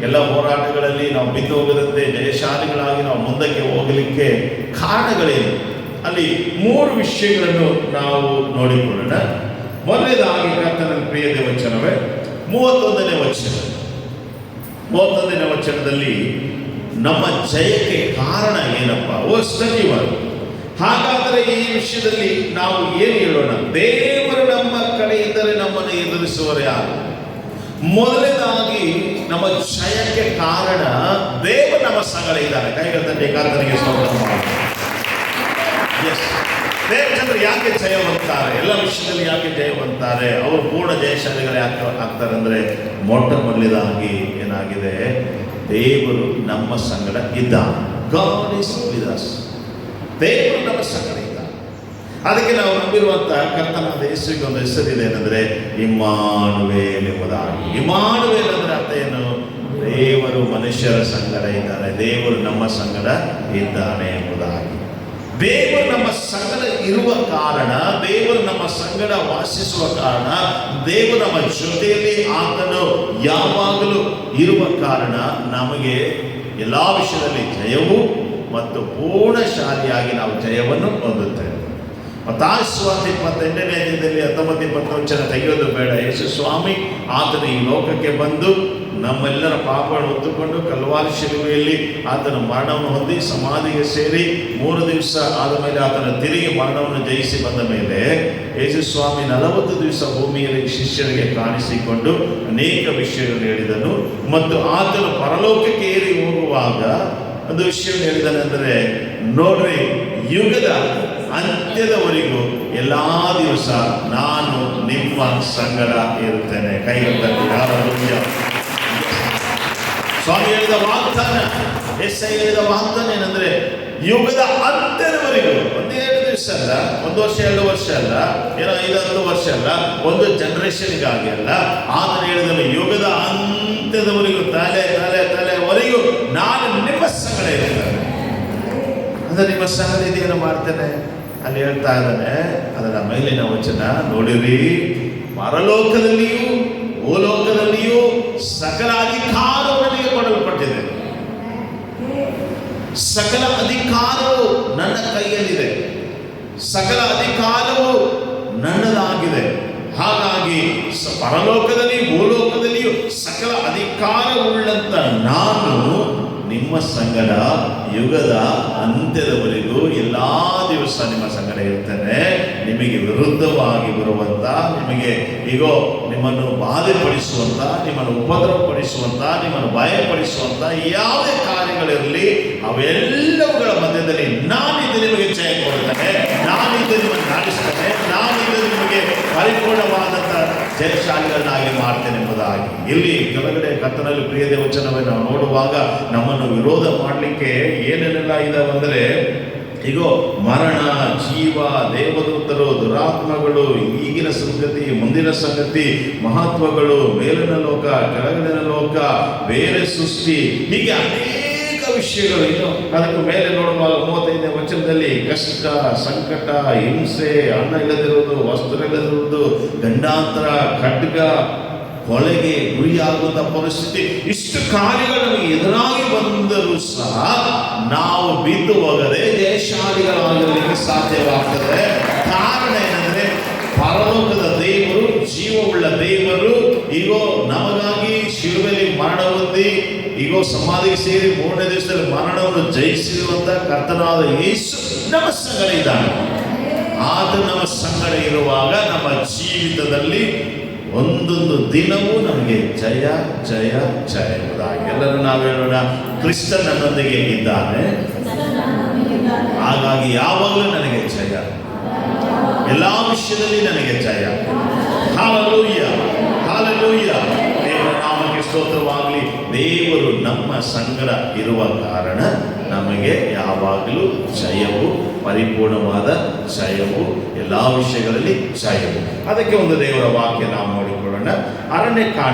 ಎಲ್ಲ ಹೋರಾಟಗಳಲ್ಲಿ ನಾವು ಬಿದ್ದು ಹೋಗದಂತೆ ಜಯಶಾಲಿಗಳಾಗಿ ನಾವು ಮುಂದಕ್ಕೆ ಹೋಗಲಿಕ್ಕೆ ಕಾರಣಗಳೇನು? ಅಲ್ಲಿ 3 ವಿಷಯಗಳನ್ನು ನಾವು ನೋಡಿಕೊಳ್ಳೋಣ. ಮೊದಲನೇದಾಗಿ ಕರ್ತನ ಪ್ರಿಯ ದೇವಚನವೇ 31ನೇ ವಚನ. 31ನೇ ವಚನದಲ್ಲಿ ನಮ್ಮ ಜಯಕ್ಕೆ ಕಾರಣ ಏನಪ್ಪ? ಸಜೀವರು. ಹಾಗಾದರೆ ಈ ವಿಷಯದಲ್ಲಿ ನಾವು ಏನು ಹೇಳೋಣ? ದೇವರು ನಮ್ಮ ಕಡೆ ಇದ್ದರೆ ನಮ್ಮನ್ನು ಎದುರಿಸುವರು ಯಾರು? ಮೊದಲನೇದಾಗಿ ನಮ್ಮ ಜಯಕ್ಕೆ ಕಾರಣ ದೇವರು ನಮ್ಮ ಸಂಗಡ ಇದ್ದಾರೆ. ಕೈಗತ್ತಂತೆ ಕರ್ತನಿಗೆ ಸ್ತೋತ್ರ ಮಾಡಿ. ದೇವಚಂದ್ರ ಯಾಕೆ ಜಯವಂತಾರೆ? ಎಲ್ಲ ವಿಷಯದಲ್ಲಿ ಯಾಕೆ ಜಯವಂತಾರೆ? ಅವರು ಪೂರ್ಣ ಜಯಶಾಲಿಗಳು ಯಾಕೆ ಆಗ್ತಾರೆ ಅಂದರೆ, ಮೊಟ್ಟ ಮೊದಲನೇದಾಗಿ ಏನಾಗಿದೆ? ದೇವರು ನಮ್ಮ ಸಂಗಡ ಇದ್ದಾನೆ. God is with us. ದೇವರು ನಮ್ಮ ಸಂಗಡ ಇದ್ದಾನೆ. ಅದಕ್ಕೆ ನಾವು ನಂಬಿರುವಂತ ಕರ್ತನಾದ ಯೇಸುವಿಗೆ ಒಂದು ಹೆಸರಿದೆ, ಏನಂದ್ರೆ ಇಮ್ಮಾನುವೇಲ್ ಎಂಬುದಾಗಿ. ಇಮ್ಮಾನುವೇಲ್ ಅಂದ್ರೆ ಅರ್ಥ ಏನು? ದೇವರು ಮನುಷ್ಯರ ಸಂಗಡ ಇದ್ದಾನೆ, ದೇವರು ನಮ್ಮ ಸಂಗಡ ಇದ್ದಾನೆ ಎಂಬುದಾಗಿ. ದೇವರು ನಮ್ಮ ಸಂಗಡ ಇರುವ ಕಾರಣ, ದೇವರು ನಮ್ಮ ಸಂಗಡ ವಾಸಿಸುವ ಕಾರಣ, ದೇವರು ನಮ್ಮ ಜೊತೆಯಲ್ಲಿ ಆತನು ಯಾವಾಗಲೂ ಇರುವ ಕಾರಣ ನಮಗೆ ಎಲ್ಲ ವಿಷಯದಲ್ಲಿ ಜಯವು ಮತ್ತು ಪೂರ್ಣಶಾಲಿಯಾಗಿ ನಾವು ಜಯವನ್ನು ಹೊಂದುತ್ತೇವೆ. ಮತ್ತಾಯ ಸುವಾರ್ತೆ 28ನೇ ಅಧ್ಯಾಯದಲ್ಲಿ 19-20 ತೆಗೆಯೋದು ಬೇಡ. ಯೇಸು ಸ್ವಾಮಿ ಆತನು ಈ ಲೋಕಕ್ಕೆ ಬಂದು ನಮ್ಮೆಲ್ಲರ ಪಾಪಗಳನ್ನು ಹೊತ್ತುಕೊಂಡು ಕಲ್ವಾರಿ ಶಿಲುಬೆಯಲ್ಲಿ ಆತನ ಮರಣವನ್ನು ಹೊಂದಿ ಸಮಾಧಿಗೆ ಸೇರಿ 3 ದಿವಸ ಆದ ಮೇಲೆ ಆತನ ತಿರುಗಿ ಮರಣವನ್ನು ಜಯಿಸಿ ಬಂದ ಮೇಲೆ ಯೇಸು ಸ್ವಾಮಿ 40 ದಿವಸ ಭೂಮಿಯಲ್ಲಿ ಶಿಷ್ಯರಿಗೆ ಕಾಣಿಸಿಕೊಂಡು ಅನೇಕ ವಿಷಯಗಳನ್ನು ಹೇಳಿದನು. ಮತ್ತು ಆತನು ಪರಲೋಕಕ್ಕೆ ಏರಿ ಹೋಗುವಾಗ ಒಂದು ವಿಷಯವನ್ನು ಹೇಳಿದನು, ಅಂದರೆ ನೋಡ್ರಿ, ಯುಗದ ಅಂತ್ಯದವರೆಗೂ ಎಲ್ಲಾ ದಿವಸ ನಾನು ನಿಮ್ಮ ಸಂಗಡ ಇರುತ್ತೇನೆ. ಕೈಗೊಳ್ಳಿ ಯಾರು? ಸ್ವಾಮಿ ಹೇಳಿದ ವಾಗ್ದಾನ, ಎಸ್ಐ ಹೇಳಿದ ವಾಗ್ದಾನ ಏನಂದ್ರೆ ಯುಗದ ಅಂತ್ಯದವರೆಗೂ, 1-2 ದಿವಸ ಅಲ್ಲ, 1 ವರ್ಷ 2 ವರ್ಷ ಅಲ್ಲ, ಏನೋ 5-10 ವರ್ಷ ಅಲ್ಲ, ಒಂದು ಜನರೇಷನ್ಗಾಗಿ ಅಲ್ಲ. ಆತನು ಹೇಳಿದನು, ಯುಗದ ಅಂತ್ಯದವರೆಗೂ, ತಲೆವರೆಗೂ ನಾನು ನಿಮ್ಮ ಸಂಗಡ ಇರ್ತೇನೆ. ಅಂದ್ರೆ ನಿಮ್ಮ ಸಂಗಡ ಇದೇನು ಮಾಡ್ತೇನೆ ಅಲ್ಲಿ ಹೇಳ್ತಾ ಇದ್ದಾನೆ. ಅದರ ಮೇಲಿನ ವಚನ ನೋಡಿರಿ, ಪರಲೋಕದಲ್ಲಿಯೂ ಭೂಲೋಕದಲ್ಲಿಯೂ ಸಕಲ ಅಧಿಕಾರವು ನನಗೆ ಕೊಡಲ್ಪಟ್ಟಿದೆ. ಸಕಲ ಅಧಿಕಾರವು ನನ್ನ ಕೈಯಲ್ಲಿದೆ, ಸಕಲ ಅಧಿಕಾರವು ನನ್ನದಾಗಿದೆ. ಹಾಗಾಗಿ ಪರಲೋಕದಲ್ಲಿ ಭೂಲೋಕದಲ್ಲಿಯೂ ಸಕಲ ಅಧಿಕಾರವುಳ್ಳಂತ ನಾನು ನಿಮ್ಮ ಸಂಗಡ ಯುಗದ ಅಂತ್ಯದವರೆಗೂ ಎಲ್ಲಾ ದಿವಸ ನಿಮ್ಮ ಸಂಗಡ ಇರ್ತೇನೆ. ನಿಮಗೆ ವಿರುದ್ಧವಾಗಿ ಬರುವಂತ, ನಿಮಗೆ ಈಗೋ ನಿಮ್ಮನ್ನು ಬಾಧೆಪಡಿಸುವಂತ, ನಿಮ್ಮನ್ನು ಉಪದ್ರವಪಡಿಸುವಂತ, ನಿಮ್ಮನ್ನು ಭಯಪಡಿಸುವಂತ ಯಾವುದೇ ಕಾರ್ಯಗಳಿರಲಿ, ಅವೆಲ್ಲವುಗಳ ಮಧ್ಯದಲ್ಲಿ ನಾನಿದ್ದು ನಿಮಗೆ ಜಯ ಕೊಡುತ್ತೇನೆ, ನಾನಿದ್ದು ನಿಮ್ಮನ್ನು ನಡೆಸ್ತೇನೆ, ನಾನಿದ್ದು ನಿಮಗೆ ಪರಿಪೂರ್ಣವಾದಂತ ಜಯಶಾಲಿಗಳನ್ನಾಗಿ ಮಾಡ್ತೇನೆ ಎಂಬುದಾಗಿ. ಇಲ್ಲಿ ಕೆಳಗಡೆ ಕರ್ತನಲ್ಲಿ ಪ್ರಿಯ ದೇವಚನವೇ ನಾವು ನೋಡುವಾಗ ನಮ್ಮನ್ನು ವಿರೋಧ ಮಾಡಲಿಕ್ಕೆ ಏನೇನೆಲ್ಲ ಇದಾವೆ ಅಂದರೆ, ಈಗೋ ಮರಣ, ಜೀವ, ದೇವದೂತರು, ದುರಾತ್ಮಗಳು, ಈಗಿನ ಸಂಗತಿ, ಮುಂದಿನ ಸಂಗತಿ, ಮಹತ್ವಗಳು, ಮೇಲಿನ ಲೋಕ, ಕೆಳಗಿನ ಲೋಕ, ಬೇರೆ ಸೃಷ್ಟಿ, ಹೀಗೆ ಅನೇಕ ವಿಷಯಗಳು. ಇನ್ನು ಅದಕ್ಕೆ ಮೇಲೆ ನೋಡುವಾಗ 35ನೇ ವಚನದಲ್ಲಿ ಕಷ್ಟ, ಸಂಕಟ, ಹಿಂಸೆ, ಅನ್ನ ಇಲ್ಲದಿರುವುದು, ವಸ್ತ್ರ ಇಲ್ಲದಿರುವುದು, ಗಂಡಾಂತರ, ಖಡ್ಗ, ಕೊಲೆಗೆ ಗುರಿಯಾಗುವಂತ ಪರಿಸ್ಥಿತಿ, ಇಷ್ಟು ಕಾರ್ಯಗಳು ಎದುರಾಗಿ ಬಂದರೂ ಸಹ ನಾವು ಬಿದ್ದು ಹೋಗದೆ ಜಯಶಾಲಿಗಳಾಗಿರಲಿಕ್ಕೆ ಸಾಧ್ಯವಾಗ್ತದೆ. ಕಾರಣ ಏನಂದ್ರೆ, ಪರಲೋಕದ ದೇವರು, ಜೀವವುಳ್ಳ ದೇವರು, ಈಗೋ ನಮಗಾಗಿ ಶಿಲುಬೆಯಲ್ಲಿ ಮರಣ ಹೊಂದಿ, ಈಗೋ ಸಮಾಧಿಗೆ ಸೇರಿ 3ನೇ ದಿವಸದಲ್ಲಿ ಮರಣವನ್ನು ಜಯಿಸಿರುವಂತ ಕರ್ತನಾದ ಯೇಸು ನಮ್ಮ ಸಂಗಡ ಇದ್ದಾನೆ. ಆತ ನಮ್ಮ ಸಂಗಡ ಇರುವಾಗ ನಮ್ಮ ಜೀವಿತದಲ್ಲಿ ಒಂದೊಂದು ದಿನವೂ ನಮಗೆ ಜಯ ಜಯ ಜಯ ಎಂಬುದಾಗಿ. ಎಲ್ಲರೂ ನಾವು ಹೇಳೋಣ, ಕ್ರಿಸ್ತ ನನ್ನೊಂದಿಗೆ ಇದ್ದಾನೆ, ಹಾಗಾಗಿ ಯಾವಾಗಲೂ ನನಗೆ ಜಯ, ಎಲ್ಲಾ ವಿಷಯದಲ್ಲಿ ನನಗೆ ಜಯ. Hallelujah, hallelujah. ದೇವರ ನಾಮಕ್ಕೆ ಸ್ತೋತ್ರವಾಗಲಿ. ದೇವರು ನಮ್ಮ ಸಂಗಡ ಇರುವ ಕಾರಣ ನಮಗೆ ಯಾವಾಗಲೂ ಜಯವು, ಪರಿಪೂರ್ಣವಾದ ಜಯವು, ಎಲ್ಲ ವಿಷಯಗಳಲ್ಲಿ ಜಯವು. ಅದಕ್ಕೆ ಒಂದು ದೇವರ ವಾಕ್ಯ ನಾವು ನೋಡಿಕೊಳ್ಳೋಣ.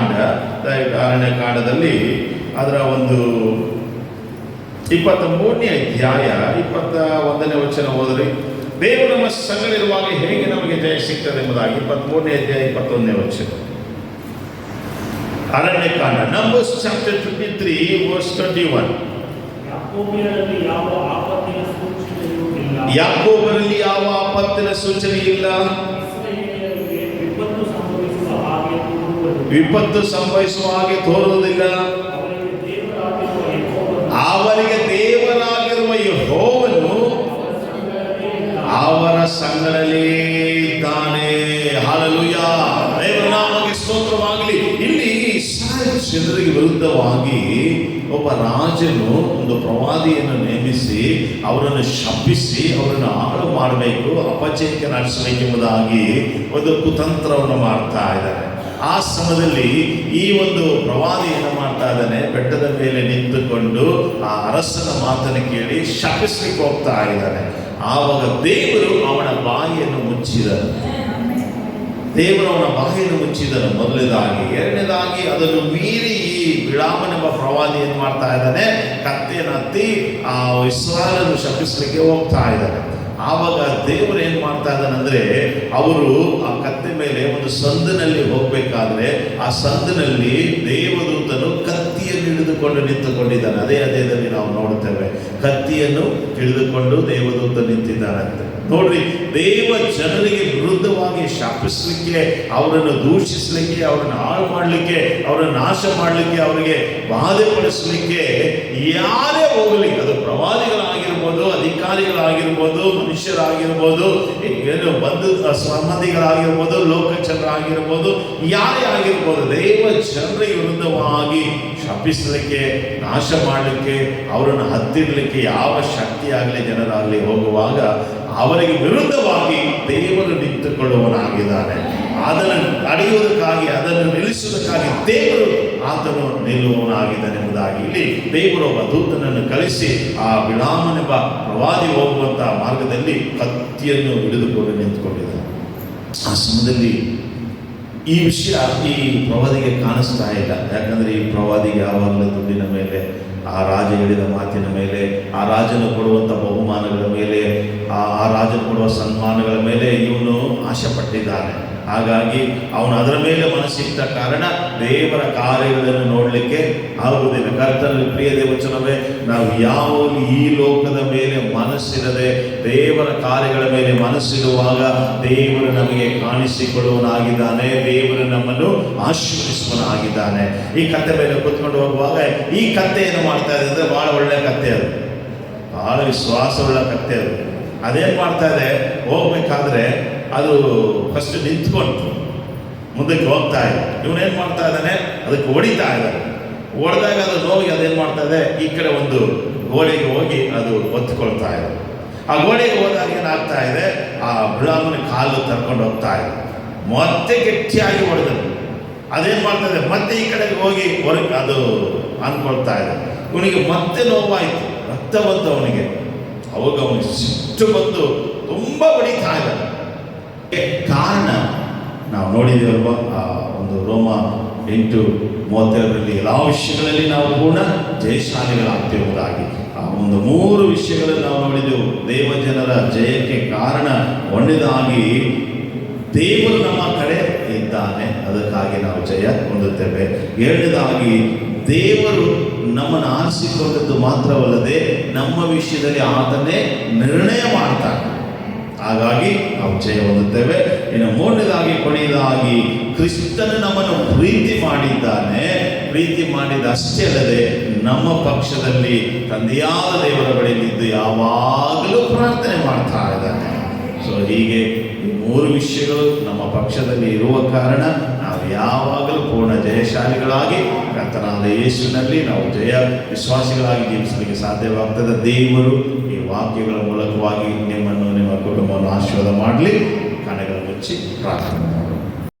ಅರಣ್ಯಕಾಂಡದಲ್ಲಿ ಅದರ ಒಂದು 23ನೇ ಅಧ್ಯಾಯ 21ನೇ ವಚನ ಓದಿರಿ. ದೇವರು ನಮ್ಮ ಸಂಗಡ ಇರುವಾಗ ಹೇಗೆ ನಮಗೆ ಜಯ ಸಿಗ್ತದೆ ಎಂಬುದಾಗಿ 23ನೇ ಅಧ್ಯಾಯ 21ನೇ ವಚನ. Aranya Kanda numbers chapter 53 verse 21. ಯಾಕೋಬ್ಯರಲ್ಲಿ ಯಾವ ಆಪತ್ತಿನ ಸೂಚನೆಯೂ ಇಲ್ಲ. ಯಾಕೋಬರಲ್ಲಿ ಯಾವ ಆಪತ್ತಿನ ಸೂಚನೆ ಇಲ್ಲ. ಇಸ್ರಾಯೇಲ್ಯರಿಗೆ ವಿಪತ್ತು ಸಂಭವಿಸುವ ಹಾಗೆ ತೋರುವುದು. ವಿಪತ್ತು ಸಂಭವಿಸುವ ಹಾಗೆ ತೋರುವುದಿಲ್ಲ. ಅವರಿಗೆ ದೇವರಾಗಿರುವ ಯೆಹೋವನು ಅವರ ಸಂಗಡಲೇ ಇದ್ದಾನೆ. ಹಲ್ಲೆಲೂಯಾ, ದೇವರ ನಾಮಕ್ಕೆ ಸ್ತೋತ್ರವಾಗಲಿ. ಇಲ್ಲಿ ಇಸ್ರಾಯೇಲ್ ಜನರಿಗೆ ವಿರುದ್ಧವಾಗಿ ಒಬ್ಬ ರಾಜನು ಒಂದು ಪ್ರವಾದಿಯನ್ನು ನೇಮಿಸಿ ಅವರನ್ನು ಶಪಿಸಿ ಅವರನ್ನು ಹಾಳು ಮಾಡಬೇಕು, ಅಪಚಯಕ್ಕೆ ನಡೆಸಬೇಕೆಂಬುದಾಗಿ ಒಂದು ಕುತಂತ್ರವನ್ನು ಮಾಡ್ತಾ ಇದ್ದಾರೆ. ಆ ಸಮಯದಲ್ಲಿ ಈ ಒಂದು ಪ್ರವಾದಿ ಏನು ಮಾಡ್ತಾ ಇದ್ದಾನೆ, ಬೆಟ್ಟದ ಮೇಲೆ ನಿಂತುಕೊಂಡು ಆ ಅರಸನ ಮಾತನ್ನು ಕೇಳಿ ಶಪಿಸ್ಲಿಕ್ಕೆ ಹೋಗ್ತಾ ಇದ್ದಾನೆ. ಆವಾಗ ದೇವರು ಅವನ ಬಾಯಿಯನ್ನು ಮುಚ್ಚಿದನು. ದೇವರು ಅವನ ಬಾಯಿಯನ್ನು ಮುಚ್ಚಿದನು ಮೊದಲನೇದಾಗಿ. ಎರಡನೇದಾಗಿ ಅದನ್ನು ಮೀರಿ ಈ ಬಿಳಾಮನೆಂಬ ಪ್ರವಾದಿ ಏನು ಮಾಡ್ತಾ ಇದ್ದಾನೆ, ಕತ್ತೆಯನ್ನು ಹತ್ತಿ ಆ ಇಸ್ರಾಯೇಲನ್ನು ಶಪಿಸಲಿಕ್ಕೆ ಹೋಗ್ತಾ ಇದ್ದಾನೆ. ಆವಾಗ ದೇವರು ಏನು ಮಾಡ್ತಾ ಇದ್ದಾನೆ ಅಂದರೆ, ಅವರು ಆ ಕತ್ತೆ ಮೇಲೆ ಒಂದು ಸಂದಿನಲ್ಲಿ ಹೋಗಬೇಕಾದ್ರೆ ಆ ಸಂದಿನಲ್ಲಿ ದೇವದೂತನು ಕತ್ತಿಯನ್ನು ಹಿಡಿದುಕೊಂಡು ನಿಂತುಕೊಂಡಿದ್ದಾನೆ. ಅದೇ ಅದೇದಲ್ಲಿ ನಾವು ನೋಡುತ್ತೇವೆ, ಕತ್ತಿಯನ್ನು ಹಿಡಿದುಕೊಂಡು ದೇವದೂತ ನಿಂತಿದ್ದಾನಂತೆ. ನೋಡ್ರಿ, ದೇವ ಜನರಿಗೆ ವಿರುದ್ಧವಾಗಿ ಶಾಪಿಸಲಿಕ್ಕೆ, ಅವರನ್ನು ದೂಷಿಸಲಿಕ್ಕೆ, ಅವರನ್ನು ಹಾಳು ಮಾಡಲಿಕ್ಕೆ, ಅವರನ್ನು ನಾಶ ಮಾಡಲಿಕ್ಕೆ, ಅವರಿಗೆ ಬಾಧೆಪಡಿಸಲಿಕ್ಕೆ ಯಾರೇ ಹೋಗಲಿ, ಅದು ಪ್ರವಾದಿಗಳಾಗಿರ್ಬೋದು, ಅಧಿಕಾರಿಗಳಾಗಿರ್ಬೋದು, ಮನುಷ್ಯರಾಗಿರ್ಬೋದು, ಏನು ಬಂಧು ಸಂಬಂಧಿಗಳಾಗಿರ್ಬೋದು, ಲೋಕಚಂದ್ರಾಗಿರ್ಬೋದು, ಯಾರೇ ಆಗಿರ್ಬೋದು, ದೇವ ಜನರಿಗೆ ವಿರುದ್ಧವಾಗಿ ಶಪಿಸಲಿಕ್ಕೆ, ನಾಶ ಮಾಡಲಿಕ್ಕೆ, ಅವರನ್ನು ಹತ್ತಿರಲಿಕ್ಕೆ ಯಾವ ಶಕ್ತಿಯಾಗಲಿ ಜನರಾಗಲಿ ಹೋಗುವಾಗ ಅವರಿಗೆ ವಿರುದ್ಧವಾಗಿ ದೇವರು ನಿಂತುಕೊಳ್ಳುವನಾಗಿದ್ದಾನೆ. ಅದನ್ನು ಅಡೆಯುವುದಕ್ಕಾಗಿ, ಅದನ್ನು ನಿಲ್ಲಿಸುವುದಕ್ಕಾಗಿ ದೇವರು ಆತನು ನಿಲ್ಲುವವನಾಗಿದ್ದಾನೆ ಎಂಬುದಾಗಿ ಇಲ್ಲಿ ದೇವರು ಒಬ್ಬ ದೂತನನ್ನು ಕಳಿಸಿ ಆ ಬಿಳಾಮನೆಂಬ ಪ್ರವಾದಿ ಹೋಗುವಂತಹ ಮಾರ್ಗದಲ್ಲಿ ಕತ್ತಿಯನ್ನು ಹಿಡಿದುಕೊಂಡು ನಿಂತುಕೊಂಡಿದ್ದಾನೆ. ಆ ಸಮಯದಲ್ಲಿ ಈ ವಿಷಯ ಈ ಪ್ರವಾದಿಗೆ ಕಾಣಿಸ್ತಾ ಇಲ್ಲ. ಯಾಕಂದರೆ ಈ ಪ್ರವಾದಿಗೆ ಯಾವಾಗಲೂ ದುಡ್ಡಿನ ಮೇಲೆ, ಆ ರಾಜ ಹೇಳಿದ ಮಾತಿನ ಮೇಲೆ, ಆ ರಾಜನು ಕೊಡುವಂಥ ಬಹುಮಾನಗಳ ಮೇಲೆ, ಆ ರಾಜನು ಕೊಡುವ ಸನ್ಮಾನಗಳ ಮೇಲೆ ಇವನು ಆಶೆ ಪಟ್ಟಿದ್ದಾನೆ. ಹಾಗಾಗಿ ಅವನು ಅದರ ಮೇಲೆ ಮನಸ್ಸಿಟ್ಟ ಕಾರಣ ದೇವರ ಕಾರ್ಯಗಳನ್ನು ನೋಡಲಿಕ್ಕೆ ಆಗುವುದಿಲ್ಲ. ಕರ್ತನಲ್ಲಿ ಪ್ರಿಯ ದೇವಚನವೇ, ನಾವು ಯಾವಾಗಲೂ ಈ ಲೋಕದ ಮೇಲೆ ಮನಸ್ಸಿರದೆ ದೇವರ ಕಾರ್ಯಗಳ ಮೇಲೆ ಮನಸ್ಸಿಡುವಾಗ ದೇವರು ನಮಗೆ ಕಾಣಿಸಿಕೊಳ್ಳುವನಾಗಿದ್ದಾನೆ, ದೇವರು ನಮ್ಮನ್ನು ಆಶೀರ್ವದಿಸುವನಾಗಿದ್ದಾನೆ. ಈ ಕತ್ತೆ ಮೇಲೆ ಕೂತ್ಕೊಂಡು ಹೋಗುವಾಗ ಈ ಕತ್ತೆ ಏನು ಮಾಡ್ತಾ ಇದೆ ಅಂದರೆ, ಭಾಳ ಒಳ್ಳೆಯ ಕತ್ತೆ, ಅದು ಭಾಳ ವಿಶ್ವಾಸವುಳ್ಳ ಕತ್ತೆ. ಅದೇನು ಮಾಡ್ತಾ ಇದೆ, ಹೋಗ್ಬೇಕಾದ್ರೆ ಅದು ಫಸ್ಟ್ ನಿಂತ್ಕೊಂಡು ಮುಂದಕ್ಕೆ ಹೋಗ್ತಾ ಇದೆ. ಇವನೇನು ಮಾಡ್ತಾ ಇದ್ದಾನೆ, ಅದಕ್ಕೆ ಹೊಡಿತಾ ಇದ್ದಾನೆ. ಹೊಡೆದಾಗ ಅದು ನೋಗಿ ಅದೇನು ಮಾಡ್ತಾ ಇದೆ, ಈ ಕಡೆ ಒಂದು ಗೋಡೆಗೆ ಹೋಗಿ ಅದು ಒತ್ತುಕೊಳ್ತಾ ಇದೆ. ಆ ಗೋಡೆಗೆ ಹೋದಾಗ ಏನಾಗ್ತಾ ಇದೆ, ಆ ಬಿಳಾಮನ ಕಾಲು ತರ್ಕೊಂಡು ಹೋಗ್ತಾ ಇದೆ. ಮತ್ತೆ ಗಟ್ಟಿಯಾಗಿ ಹೊಡೆದನು. ಅದೇನು ಮಾಡ್ತಾ ಇದೆ, ಮತ್ತೆ ಈ ಕಡೆಗೆ ಹೋಗಿ ಹೊರಗೆ ಅದು ಅಂದ್ಕೊಳ್ತಾ ಇದೆ. ಇವನಿಗೆ ಮತ್ತೆ ನೋವಾಯಿತು, ರಕ್ತ ಬಂತು ಅವನಿಗೆ. ಅವಾಗ ಅವನಿಗೆ ಸಿಟ್ಟು ಬಂದು ತುಂಬ ಬಡಿತಾ ಇದ್ದಾನೆ. ಕಾರಣ ನಾವು ನೋಡಿದ್ದೇವಲ್ವಾ, ಆ ಒಂದು ರೋಮ 8:32 ಎಲ್ಲ ವಿಷಯಗಳಲ್ಲಿ ನಾವು ಪೂರ್ಣ ಜಯಶಾಲಿಗಳಾಗ್ತಿರುವುದಾಗಿ ಆ ಒಂದು 3 ವಿಷಯಗಳನ್ನು ನಾವು ನೋಡಿದೆವು. ದೇವಜನರ ಜಯಕ್ಕೆ ಕಾರಣ ಒಂದನೇದಾಗಿ ದೇವರು ನಮ್ಮ ಕಡೆ ಇದ್ದಾನೆ, ಅದಕ್ಕಾಗಿ ನಾವು ಜಯ ಹೊಂದುತ್ತೇವೆ. ಎರಡನೇದಾಗಿ ದೇವರು ನಮ್ಮನ್ನು ಆರಿಸಿಕೊಂಡದ್ದು ಮಾತ್ರವಲ್ಲದೆ ನಮ್ಮ ವಿಷಯದಲ್ಲಿ ಆತನೇ ನಿರ್ಣಯ ಮಾಡ್ತಾನೆ, ಹಾಗಾಗಿ ನಾವು ಜಯ ಹೊಂದುತ್ತೇವೆ. ಇನ್ನು ಮೂರನೇದಾಗಿ, ಕೊನೆಯದಾಗಿ ಕ್ರಿಸ್ತನು ನಮ್ಮನ್ನು ಪ್ರೀತಿ ಮಾಡಿದ್ದಾನೆ. ಪ್ರೀತಿ ಮಾಡಿದ ಅಷ್ಟೇ ಅಲ್ಲದೆ ನಮ್ಮ ಪಕ್ಷದಲ್ಲಿ ತಂದೆಯಾದ ದೇವರ ಬಳಿಯಲ್ಲಿದ್ದು ಯಾವಾಗಲೂ ಪ್ರಾರ್ಥನೆ ಮಾಡ್ತಾ ಇದ್ದಾನೆ. ಸೊ ಹೀಗೆ ಈ 3 ವಿಷಯಗಳು ನಮ್ಮ ಪಕ್ಷದಲ್ಲಿ ಇರುವ ಕಾರಣ ನಾವು ಯಾವಾಗಲೂ ಪೂರ್ಣ ಜಯಶಾಲಿಗಳಾಗಿ ಕರ್ತನಾದ ಯೇಸುವಿನಲ್ಲಿ ನಾವು ಜಯ ವಿಶ್ವಾಸಿಗಳಾಗಿ ಜೀವಿಸಲಿಕ್ಕೆ ಸಾಧ್ಯವಾಗ್ತದೆ. ದೇವರು ಈ ವಾಕ್ಯಗಳ ಮೂಲಕವಾಗಿ ನಿಮ್ಮನ್ನು, ನಿಮ್ಮ ಕುಟುಂಬವನ್ನು ಆಶೀರ್ವಾದ ಮಾಡಲಿ. ಕಣ್ಣುಗಳನ್ನು ಮುಚ್ಚಿ ಪ್ರಾರ್ಥನೆ.